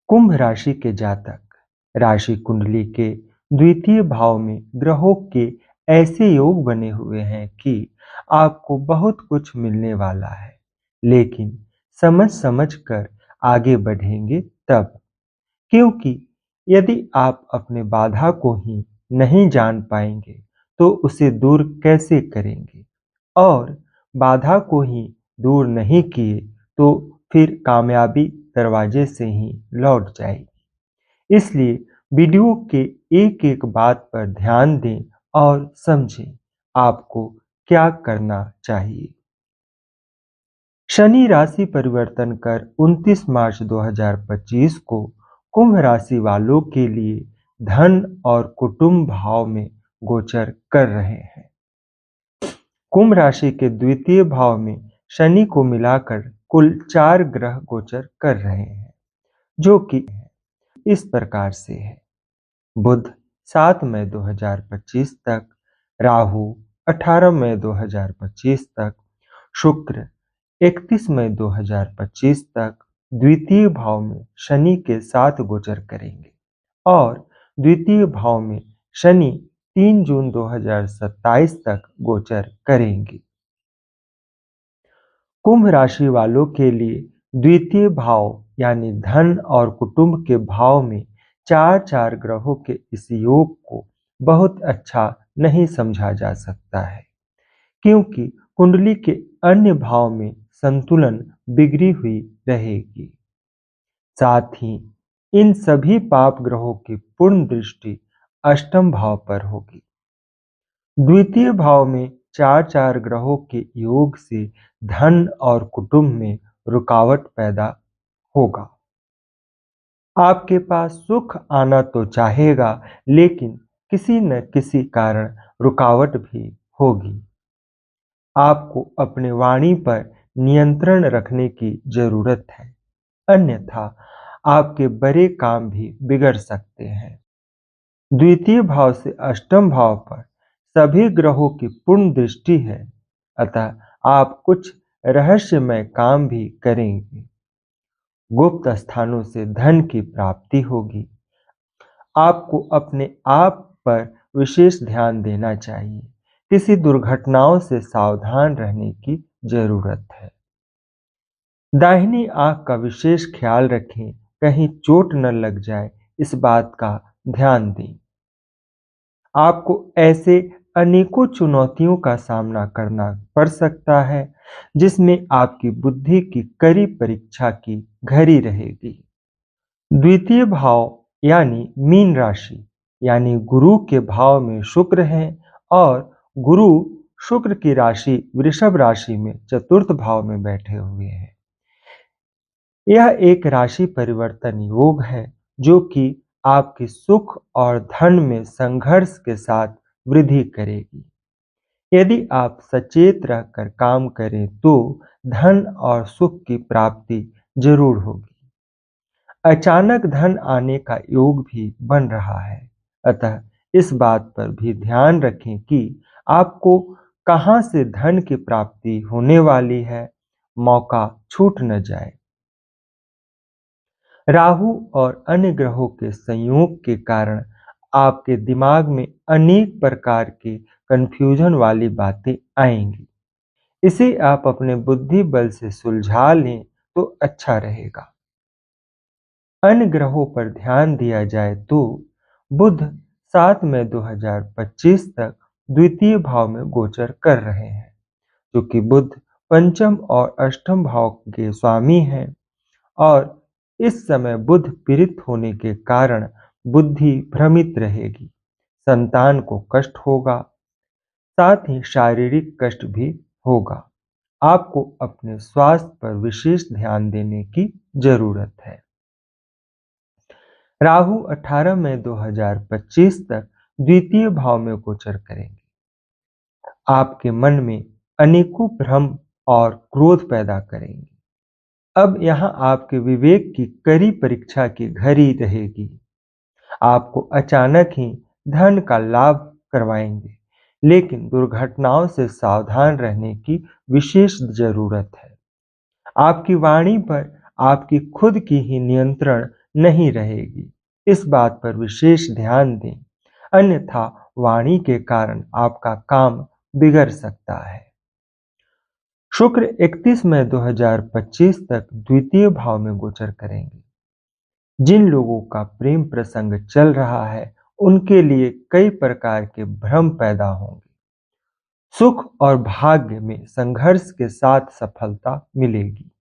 कुंभ राशि के जातक राशि कुंडली के द्वितीय भाव में ग्रहों के ऐसे योग बने हुए हैं कि आपको बहुत कुछ मिलने वाला है, लेकिन समझ समझ कर आगे बढ़ेंगे तब। क्योंकि यदि आप अपने बाधा को ही नहीं जान पाएंगे तो उसे दूर कैसे करेंगे, और बाधा को ही दूर नहीं किए तो फिर कामयाबी दरवाजे से ही लौट जाएगी। इसलिए वीडियो के एक एक बात पर ध्यान दें और समझें आपको क्या करना चाहिए। शनि राशि परिवर्तन कर 29 मार्च 2025 को कुंभ राशि वालों के लिए धन और कुटुंब भाव में गोचर कर रहे हैं। कुंभ राशि के द्वितीय भाव में शनि को मिलाकर कुल 4 ग्रह गोचर कर रहे हैं, जो कि इस प्रकार से है। बुध 7 मई 2025 तक, राहु 18 मई 2025 तक, शुक्र 31 मई 2025 तक द्वितीय भाव में शनि के साथ गोचर करेंगे और द्वितीय भाव में शनि 3 जून 2027 तक गोचर करेंगे। कुंभ राशि वालों के लिए द्वितीय भाव यानी धन और कुटुंब के भाव में चार चार ग्रहों के इस योग को बहुत अच्छा नहीं समझा जा सकता है, क्योंकि कुंडली के अन्य भाव में संतुलन बिगड़ी हुई रहेगी। साथ ही इन सभी पाप ग्रहों की पूर्ण दृष्टि अष्टम भाव पर होगी। द्वितीय भाव में चार चार ग्रहों के योग से धन और कुटुंब में रुकावट पैदा होगा। आपके पास सुख आना तो चाहेगा, लेकिन किसी न किसी कारण रुकावट भी होगी। आपको अपने वाणी पर नियंत्रण रखने की जरूरत है, अन्यथा आपके बड़े काम भी बिगड़ सकते हैं। द्वितीय भाव से अष्टम भाव पर सभी ग्रहों की पूर्ण दृष्टि है, अतः आप कुछ रहस्यमय काम भी करेंगे। गुप्त स्थानों से धन की प्राप्ति होगी। आपको अपने आप पर विशेष ध्यान देना चाहिए। किसी दुर्घटनाओं से सावधान रहने की जरूरत है। दाहिनी आंख का विशेष ख्याल रखें, कहीं चोट न लग जाए, इस बात का ध्यान दें। आपको ऐसे अनेकों चुनौतियों का सामना करना पड़ सकता है जिसमें आपकी बुद्धि की कड़ी परीक्षा की घड़ी रहेगी। द्वितीय भाव यानी मीन राशि यानी गुरु के भाव में शुक्र है और गुरु शुक्र की राशि वृषभ राशि में चतुर्थ भाव में बैठे हुए हैं। यह एक राशि परिवर्तन योग है जो कि आपके सुख और धन में संघर्ष के साथ वृद्धि करेगी। यदि आप सचेत रहकर काम करें तो धन और सुख की प्राप्ति जरूर होगी। अचानक धन आने का योग भी बन रहा है, अतः इस बात पर भी ध्यान रखें कि आपको कहां से धन की प्राप्ति होने वाली है, मौका छूट न जाए। राहु और अन्य ग्रहों के संयोग के कारण आपके दिमाग में अनेक प्रकार के कंफ्यूजन वाली बातें आएंगी। इसे आप अपने बुद्धि बल से सुलझा लें तो अच्छा रहेगा। अन्य ग्रहों पर ध्यान दिया जाए तो बुध 7 मई 2025 तक द्वितीय भाव में गोचर कर रहे हैं, क्योंकि बुध पंचम और अष्टम भाव के स्वामी हैं और इस समय बुध पीड़ित होने के कारण बुद्धि भ्रमित रहेगी, संतान को कष्ट होगा, साथ ही शारीरिक कष्ट भी होगा। आपको अपने स्वास्थ्य पर विशेष ध्यान देने की जरूरत है। राहु 18 मई 2025 तक द्वितीय भाव में गोचर करेंगे। आपके मन में अनेकों भ्रम और क्रोध पैदा करेंगे। अब यहाँ आपके विवेक की कड़ी परीक्षा की घड़ी रहेगी। आपको अचानक ही धन का लाभ करवाएंगे, लेकिन दुर्घटनाओं से सावधान रहने की विशेष जरूरत है। आपकी वाणी पर आपकी खुद की ही नियंत्रण नहीं रहेगी। इस बात पर विशेष ध्यान दें, अन्यथा वाणी के कारण आपका काम बिगड़ सकता है। शुक्र 31 मई 2025 तक द्वितीय भाव में गोचर करेंगे। जिन लोगों का प्रेम प्रसंग चल रहा है, उनके लिए कई प्रकार के भ्रम पैदा होंगे। सुख और भाग्य में संघर्ष के साथ सफलता मिलेगी।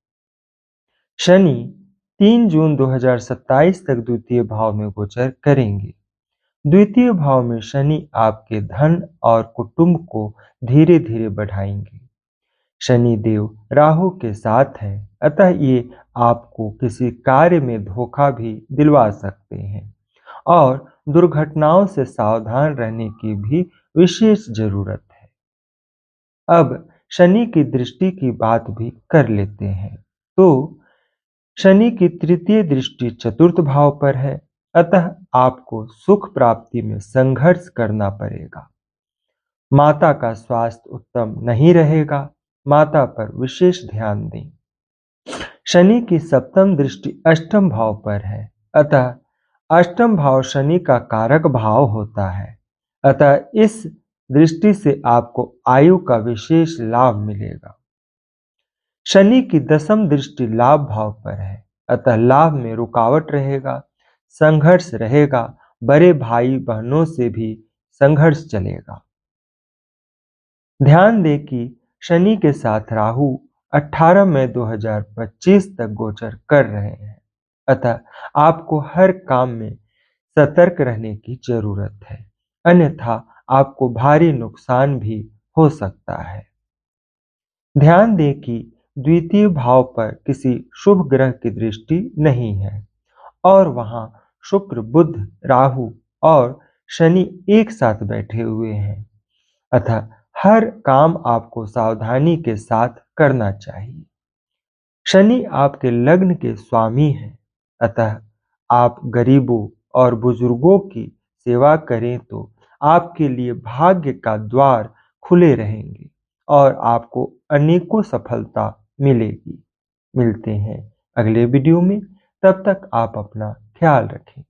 शनि 3 जून 2027 तक द्वितीय भाव में गोचर करेंगे। द्वितीय भाव में शनि आपके धन और कुटुंब को धीरे धीरे बढ़ाएंगे। शनि देव राहु के साथ है, अतः ये आपको किसी कार्य में धोखा भी दिलवा सकते हैं और दुर्घटनाओं से सावधान रहने की भी विशेष जरूरत है। अब शनि की दृष्टि की बात भी कर लेते हैं। तो शनि की तृतीय दृष्टि चतुर्थ भाव पर है, अतः आपको सुख प्राप्ति में संघर्ष करना पड़ेगा। माता का स्वास्थ्य उत्तम नहीं रहेगा, माता पर विशेष ध्यान दें। शनि की सप्तम दृष्टि अष्टम भाव पर है, अतः अष्टम भाव शनि का कारक भाव होता है, अतः इस दृष्टि से आपको आयु का विशेष लाभ मिलेगा। शनि की दसम दृष्टि लाभ भाव पर है, अतः लाभ में रुकावट रहेगा, संघर्ष रहेगा, बड़े भाई बहनों से भी संघर्ष चलेगा। ध्यान दें कि शनि के साथ राहु 18 मई 2025 तक गोचर कर रहे हैं, अतः आपको हर काम में सतर्क रहने की जरूरत है, अन्यथा आपको भारी नुकसान भी हो सकता है। ध्यान दें कि द्वितीय भाव पर किसी शुभ ग्रह की दृष्टि नहीं है और वहां शुक्र, बुध, राहु और शनि एक साथ बैठे हुए हैं, अतः हर काम आपको सावधानी के साथ करना चाहिए। शनि आपके लग्न के स्वामी हैं, अतः आप गरीबों और बुजुर्गों की सेवा करें तो आपके लिए भाग्य का द्वार खुले रहेंगे और आपको अनेकों सफलता मिलेगी। मिलते हैं अगले वीडियो में, तब तक आप अपना ख्याल रखें।